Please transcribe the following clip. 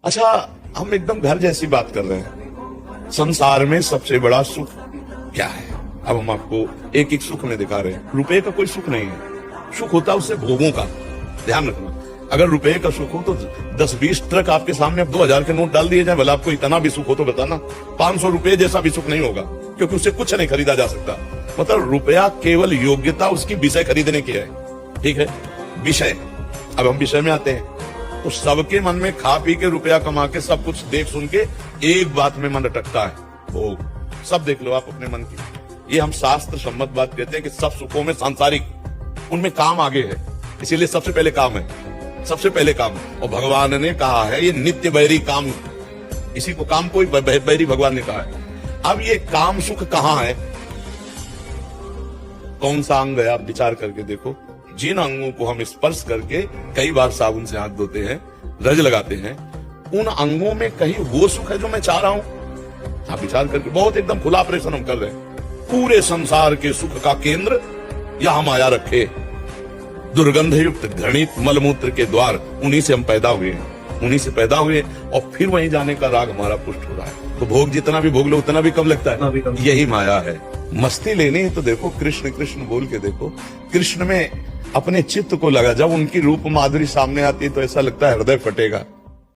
अच्छा, हम एकदम घर जैसी बात कर रहे हैं। संसार में सबसे बड़ा सुख क्या है? अब हम आपको एक एक सुख में दिखा रहे हैं। रुपए का कोई सुख नहीं है। सुख होता है उससे भोगों का। ध्यान रखना, अगर रुपए का सुख हो तो 10-20 ट्रक आपके सामने 2000 के नोट डाल दिए जाए, भला आपको इतना भी सुख हो तो बताना। 500 रुपए जैसा भी सुख नहीं होगा, क्योंकि उससे कुछ नहीं खरीदा जा सकता। मतलब रुपया केवल योग्यता उसकी विषय खरीदने की है। ठीक है, विषय। अब हम विषय में आते हैं तो सबके मन में खा पी के रुपया कमा के सब कुछ देख सुन के एक बात में मन अटकता है, भोग। सब देख लो आप अपने मन की। ये हम शास्त्र सम्मत बात कहते हैं कि सब सुखों में सांसारिक, उनमें काम आगे है, इसीलिए सबसे पहले काम है। सबसे पहले काम। और भगवान ने कहा है ये नित्य बैरी काम, इसी को काम कोई बैरी भगवान ने कहा है। अब ये काम सुख कहाँ है? कौन सा अंग है? आप विचार करके देखो। जिन अंगों को हम स्पर्श करके कई बार साबुन से हाथ धोते हैं, रज लगाते हैं, उन अंगों में कहीं वो सुख है जो मैं चाह रहा हूं? आप विचार करके, बहुत एकदम खुला ऑपरेशन हम कर रहे हैं। पूरे संसार के सुख का केंद्र यहां माया रखे। दुर्गंध युक्त घृणित मलमूत्र के द्वार, उन्हीं से हम पैदा हुए हैं, उन्हीं से पैदा हुए और फिर वहीं जाने का राग हमारा पुष्ट हो रहा है। तो भोग जितना भी भोग लो उतना भी कम लगता है। यही माया है। मस्ती लेनी है तो देखो, कृष्ण कृष्ण बोल के देखो। कृष्ण में अपने चित्त को लगा, जब उनकी रूप माधुरी सामने आती है तो ऐसा लगता है हृदय फटेगा।